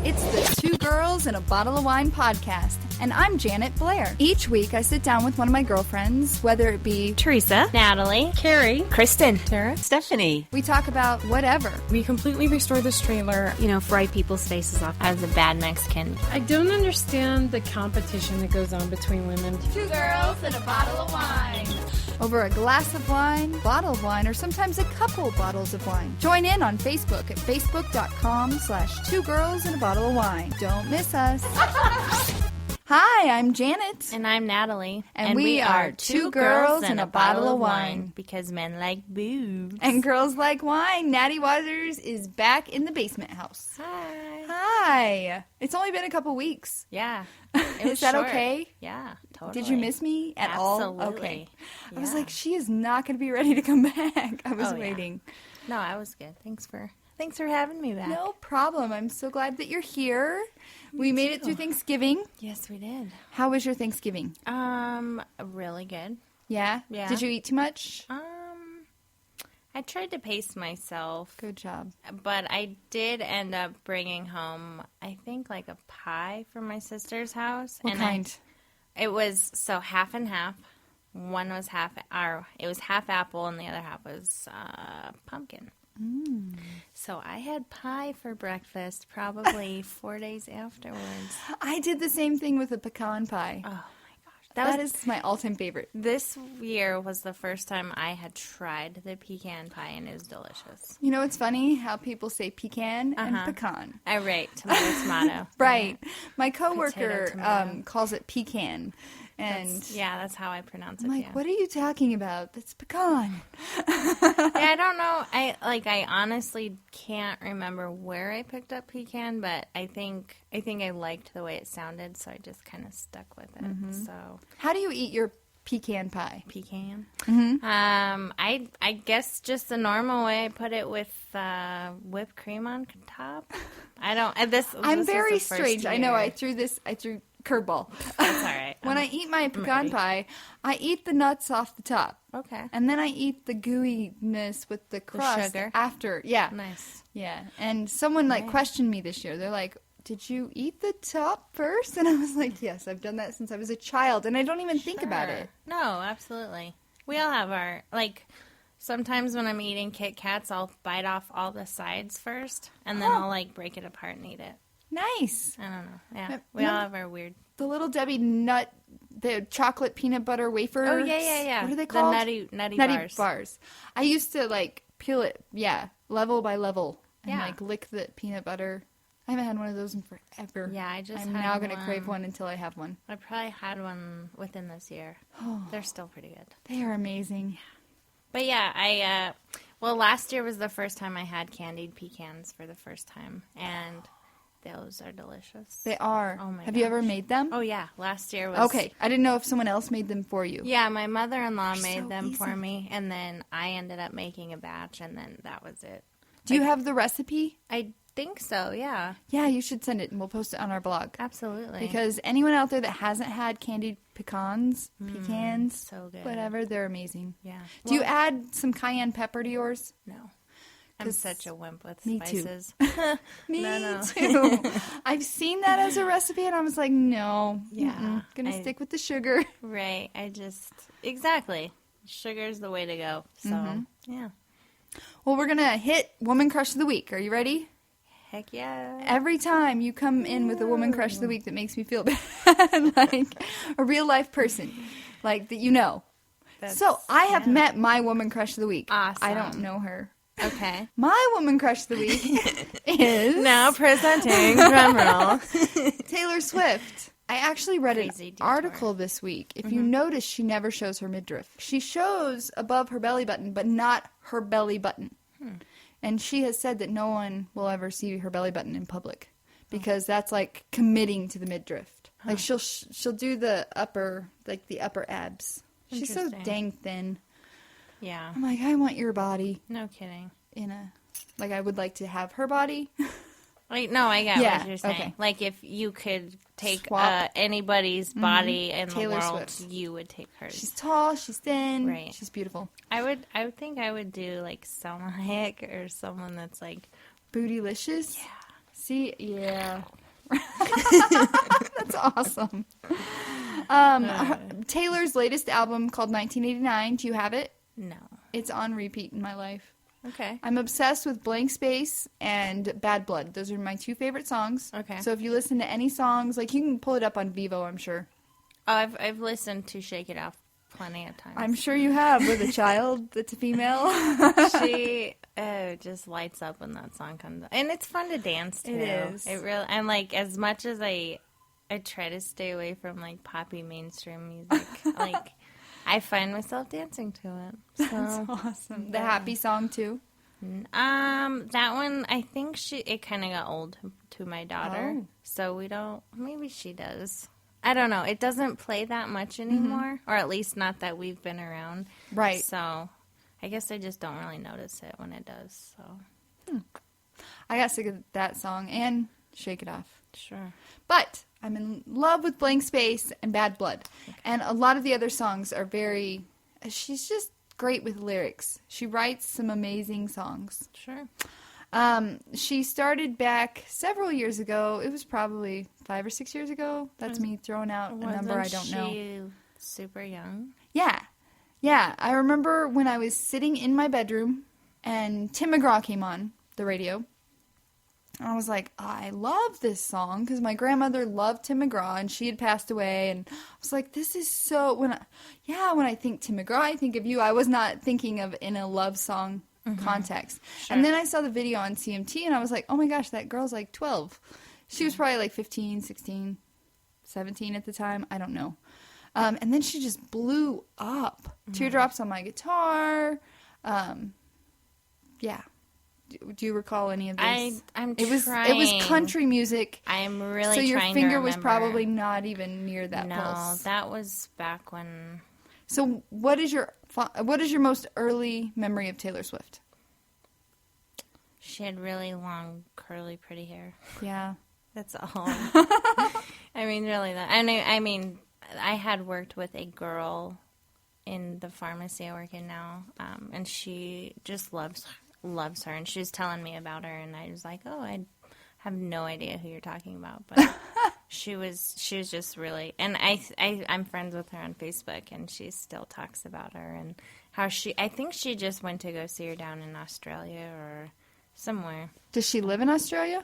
It's the Two Girls and a Bottle of Wine podcast, and I'm Janet Blair. Each week, I sit down with one of my girlfriends, whether it be Teresa, Natalie, Carrie, Kristen, Tara, Stephanie. We talk about whatever. We completely restore this trailer. Fry people's faces off as a bad Mexican. I don't understand the competition that goes on between women. Two girls and a bottle of wine. Over a glass of wine, bottle of wine, or sometimes a couple bottles of wine. Join in on Facebook at facebook.com/2girlsandabottle-of-wine. Don't miss us. Hi, I'm Janet. And I'm Natalie. And we are Two Girls and a Bottle of Wine. Because men like booze. And girls like wine. Natty Watters is back in the basement house. Hi. Hi. It's only been a couple weeks. Yeah. Is that short. okay? Yeah, totally. Did you miss me at all? Absolutely. Okay. Yeah. I was like, she is not going to be ready to come back. I was waiting. No, I was good. Thanks for having me back. No problem. I'm so glad that you're here. We made it through Thanksgiving. Yes, we did. How was your Thanksgiving? Really good. Yeah? Yeah. Did you eat too much? I tried to pace myself. Good job. But I did end up bringing home, I think, like a pie from my sister's house. What kind? It was half and half. One was half apple, and the other half was pumpkin. Mm. So I had pie for breakfast probably 4 days afterwards. I did the same thing with a pecan pie. Oh, my gosh. That is my all-time favorite. This year was the first time I had tried the pecan pie, and it was delicious. You know, it's funny how people say pecan and pecan. Right, tomato, tomato. Right. My coworker Potato, tomato. calls it pecan. And that's how I pronounce it. I'm like, what are you talking about? That's pecan. I don't know. I honestly can't remember where I picked up pecan, but I think I liked the way it sounded, so I just kind of stuck with it. Mm-hmm. So, how do you eat your pecan pie? Pecan. Mm-hmm. I guess just the normal way. I put it with whipped cream on top. I don't. I'm very strange. I know. I threw curveball. That's all right. When I eat my pecan pie, I eat the nuts off the top. Okay. And then I eat the gooiness with the crust sugar after. Yeah. Nice. Yeah. And someone questioned me this year. They're like, "Did you eat the top first?" And I was like, "Yes, I've done that since I was a child, and I don't even think about it." No, absolutely. We all have our sometimes when I'm eating Kit Kats, I'll bite off all the sides first, and then I'll break it apart and eat it. Nice. I don't know. Yeah. We all have our weird. The Little Debbie the chocolate peanut butter wafer. Oh, yeah. What are they called? The Natty bars. I used to peel it, level by level and lick the peanut butter. I haven't had one of those in forever. Yeah, I'm now going to crave one until I have one. I probably had one within this year. Oh, they're still pretty good. They are amazing. But yeah, last year was the first time I had candied pecans for the first time, and those are delicious. They are. Oh my Have you ever made them? Oh yeah, last year was. Okay, I didn't know if someone else made them for you. Yeah, my mother-in-law made so them for easy. me, and then I ended up making a batch, and then that was it. Do you have the recipe? I think so, yeah. Yeah, you should send it, and we'll post it on our blog. Absolutely. Because anyone out there that hasn't had candied pecans, so good. whatever, they're amazing. Yeah. Do you add some cayenne pepper to yours? No. I'm such a wimp with Me spices. Too. Me too. I've seen that as a recipe, and I was like, no. Yeah. Gonna stick with the sugar. Right. Exactly. Sugar's the way to go. So, yeah. Well, we're gonna hit Woman Crush of the Week. Are you ready? Heck yeah. Every time you come in with a Woman Crush of the Week that makes me feel bad, like a real life person, like that you know. So I have met my Woman Crush of the Week. Awesome. I don't know her. Okay. My Woman Crush of the Week is... Now presenting, drumroll, Taylor Swift. I actually read an article this week. If you notice, she never shows her midriff. She shows above her belly button, but not her belly button. And she has said that no one will ever see her belly button in public because that's like committing to the midriff. Like she'll do the upper abs. She's so dang thin. Yeah. I'm like, I want your body. No kidding. I would like to have her body. No, I get what you're saying. Okay. Like, if you could take anybody's body in Taylor the world, Swift. you would take hers. She's tall, she's thin, right. She's beautiful. I would think I would do, Selma Hayek or someone that's, Bootylicious? Yeah. See, yeah. That's awesome. Taylor's latest album called 1989. Do you have it? No. It's on repeat in my life. Okay. I'm obsessed with Blank Space and Bad Blood. Those are my 2 favorite songs. Okay. So if you listen to any songs, like you can pull it up on Vivo, I'm sure. Oh, I've listened to Shake It Off plenty of times. I'm sure you have with a child that's a female. She just lights up when that song comes on. And it's fun to dance to. It is. It really, and like as much as I try to stay away from like poppy mainstream music, like I find myself dancing to it. So, That's awesome. The happy song too. That one, I think it kind of got old to my daughter. Oh. So maybe she does. I don't know. It doesn't play that much anymore, or at least not that we've been around. Right. So I guess I just don't really notice it when it does. So I got sick of that song and Shake It Off. Sure. But I'm in love with Blank Space and Bad Blood. Okay. And a lot of the other songs are she's just great with lyrics. She writes some amazing songs. Sure. She started back several years ago. It was probably 5 or 6 years ago. That's me throwing out a number I don't know. Wasn't she super young? Yeah. Yeah. I remember when I was sitting in my bedroom and Tim McGraw came on the radio. And I was like, oh, I love this song because my grandmother loved Tim McGraw and she had passed away. And I was like, this is so... When I think Tim McGraw, I think of you. I was not thinking of in a love song context. Sure. And then I saw the video on CMT and I was like, oh my gosh, that girl's like 12. She was probably like 15, 16, 17 at the time. I don't know. And then she just blew up. Teardrops on My Guitar. Yeah. Do you recall any of these? It was country music. I'm really so your trying finger to was remember. probably not even near that pulse. No, that was back when. So what is your most early memory of Taylor Swift? She had really long, curly, pretty hair. Yeah, that's all. I mean, really, that. And I mean, I had worked with a girl in the pharmacy I work in now, and she just loves her, and she was telling me about her, and I was like, oh, I have no idea who you're talking about, but she was just really, and I'm friends with her on Facebook, and she still talks about her, and how I think she just went to go see her down in Australia or somewhere. Does she live in Australia?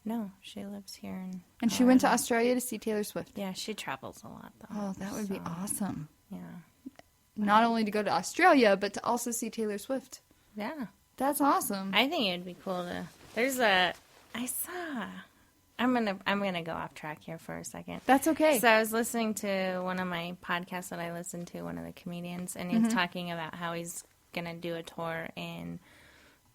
No, she lives here and she went to Australia to see Taylor Swift. Yeah, she travels a lot, though. Oh, that would be awesome. Yeah. Not only to go to Australia, but to also see Taylor Swift. Yeah. That's awesome. I think it'd be cool to. I'm gonna go off track here for a second. That's okay. So I was listening to one of my podcasts that I listen to, one of the comedians, and he was talking about how he's gonna do a tour in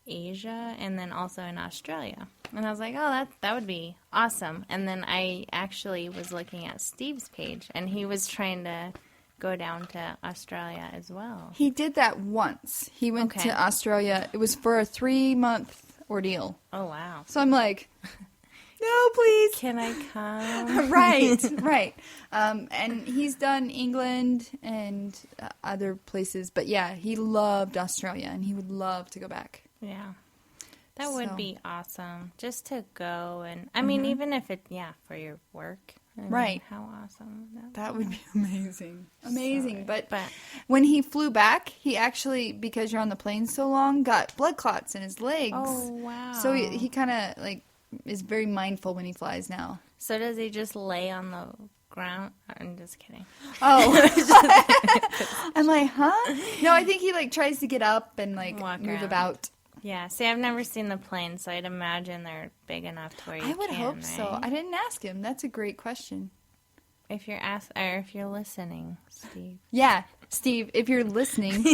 Asia and then also in Australia. And I was like, oh, that would be awesome. And then I actually was looking at Steve's page, and he was trying to go down to Australia as well. He did that once. He went to Australia. It was for a 3-month ordeal. Oh, wow. So I'm like, no, please. Can I come? Right. And he's done England and other places. But yeah, he loved Australia and he would love to go back. Yeah. That would be awesome. Just to go and, I mean, even if for your work. I mean, how awesome would that would be amazing. Amazing. But when he flew back, he actually, because you're on the plane so long, got blood clots in his legs. Oh, wow. So he kind of, is very mindful when he flies now. So does he just lay on the ground? I'm just kidding. Oh. I'm like, huh? No, I think he, tries to get up and, walk move around. about. Yeah, see, I've never seen the plane, so I'd imagine they're big enough to where you can, I would hope right? so. I didn't ask him. That's a great question. If you're listening, Steve. Yeah, Steve, if you're listening,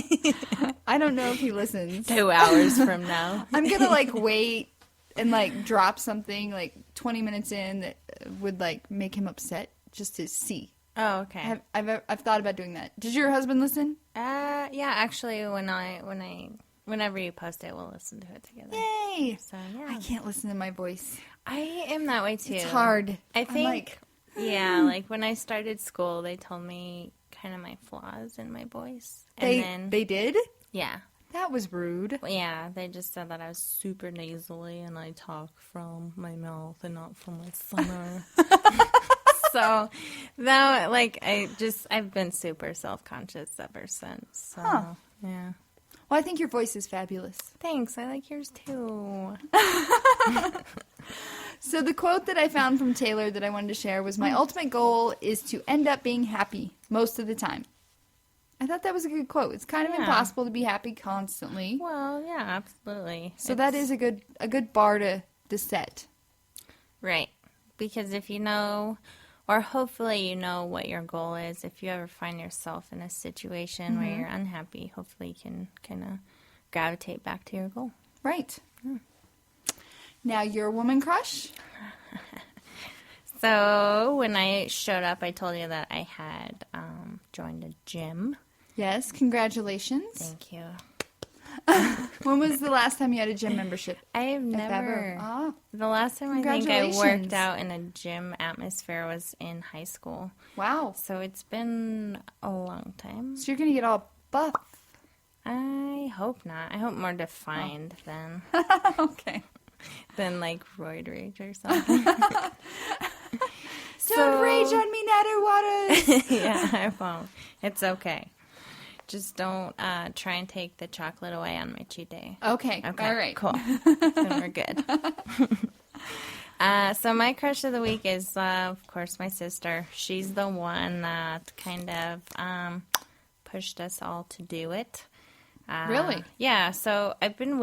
I don't know if he listens. 2 hours from now. I'm going to, wait and, drop something, 20 minutes in that would, make him upset just to see. Oh, okay. I've thought about doing that. Did your husband listen? Yeah, actually, whenever you post it, we'll listen to it together. Yay! So, yeah. I can't listen to my voice. I am that way, too. It's hard. I think, when I started school, they told me kind of my flaws in my voice. They did? Yeah. That was rude. Yeah, they just said that I was super nasally and I talk from my mouth and not from my center. So, that, like, I've been super self-conscious ever since. So, yeah. Well, I think your voice is fabulous. Thanks. I like yours, too. So the quote that I found from Taylor that I wanted to share was, my ultimate goal is to end up being happy most of the time. I thought that was a good quote. It's kind of impossible to be happy constantly. Well, yeah, absolutely. So that is a good bar to set. Right. Because if you know, or hopefully you know what your goal is, if you ever find yourself in a situation where you're unhappy, hopefully you can kind of gravitate back to your goal. Right. Now, your woman crush? So, when I showed up, I told you that I had joined a gym. Yes, congratulations. Thank you. When was the last time you had a gym membership? I have If never. ever. Oh, The last time I think I Congratulations. worked out in a gym atmosphere was in high school. wow. So, it's been a long time. So you're going to get all buff. I hope not. I hope more defined than Okay. like roid rage or something. Don't rage on me, Natty Watters. Yeah, I won't. It's okay. Just don't try and take the chocolate away on my cheat day. Okay. Okay. All right. Cool. Then we're good. So my crush of the week is, of course, my sister. She's the one that kind of pushed us all to do it. Really? Yeah. So I've been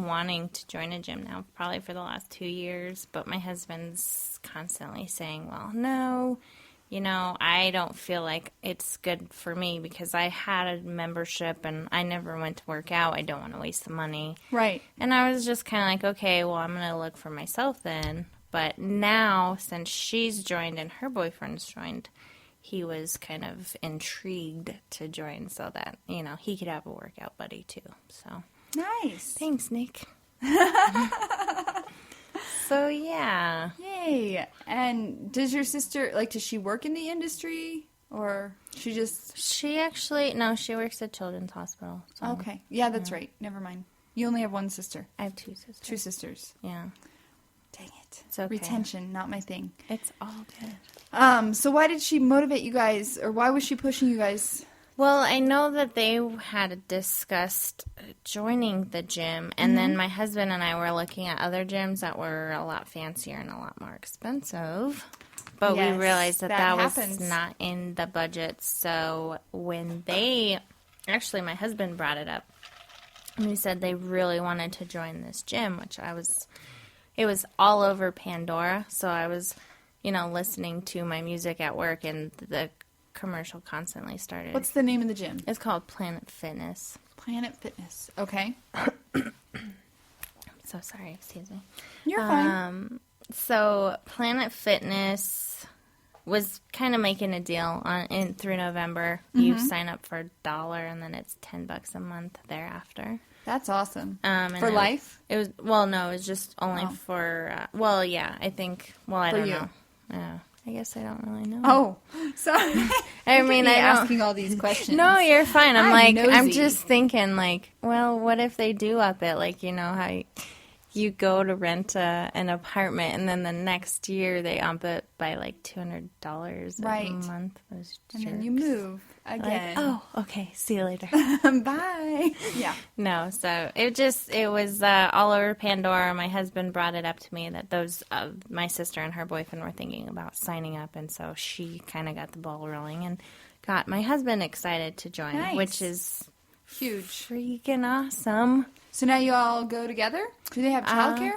wanting to join a gym now, probably for the last 2 years. But my husband's constantly saying, "Well, no, I don't feel like it's good for me because I had a membership and I never went to work out. I don't want to waste the money." Right. And I was just kind of like, okay, well, I'm going to look for myself then. But now, since she's joined and her boyfriend's joined, he was kind of intrigued to join so that, he could have a workout buddy too. So, Nice. thanks, Nick. So, yeah. Yay. And does your sister, does she work in the industry? Or she just... She works at Children's Hospital. So Okay. Yeah, that's right. Never mind. You only have one sister. I have 2 sisters. 2 sisters. Yeah. Dang it. It's okay. Retention, not my thing. It's all good. So why did she motivate you guys, or why was she pushing you guys? Well, I know that they had discussed joining the gym, and then my husband and I were looking at other gyms that were a lot fancier and a lot more expensive. But Yes, we realized that was happens. not in the budget. So when actually my husband brought it up, and he said they really wanted to join this gym, which it was all over Pandora. So I was, listening to my music at work, and the commercial constantly started. What's the name of the gym? It's called Planet Fitness. Planet Fitness. Okay. So sorry, excuse me. You're fine. So Planet Fitness was kind of making a deal through November. You sign up for $1 and then it's $10 a month thereafter. That's awesome. And For life? It was no, it was just only for I think. Well, I For don't you. know. Yeah, I guess I don't really know. Oh, sorry. I mean, I don't. asking all these questions. No, you're fine. I'm nosy. just thinking, well, what if they do up it? How you go to rent an apartment, and then the next year they up it by $200 Right. a month. Those And then jerks. you move again. Okay, see you later. Bye. Yeah. No, so it was all over Pandora. My husband brought it up to me that my sister and her boyfriend were thinking about signing up, and so she kind of got the ball rolling and got my husband excited to join, Nice. which is Huge. freaking awesome. So now you all go together? Do they have childcare?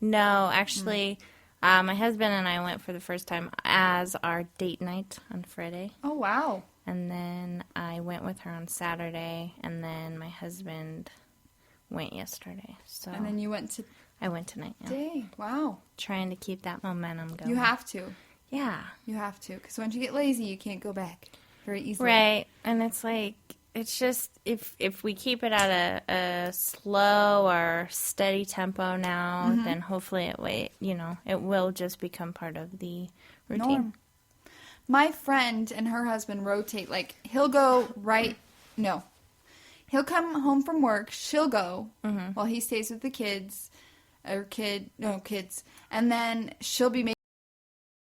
No, actually, my husband and I went for the first time as our date night on Friday. Oh, wow. And then I went with her on Saturday, and then my husband went yesterday. So And then you went to I went tonight. Yeah. day. Wow. Trying to keep that momentum going. You have to. Yeah. You have to. Because once you get lazy, you can't go back very easily. Right. And it's just, if we keep it at a slow or steady tempo now, then hopefully it will just become part of the routine. Norm. My friend and her husband rotate. He'll go right. No. He'll come home from work. She'll go while he stays with the kids. Kids. And then she'll be making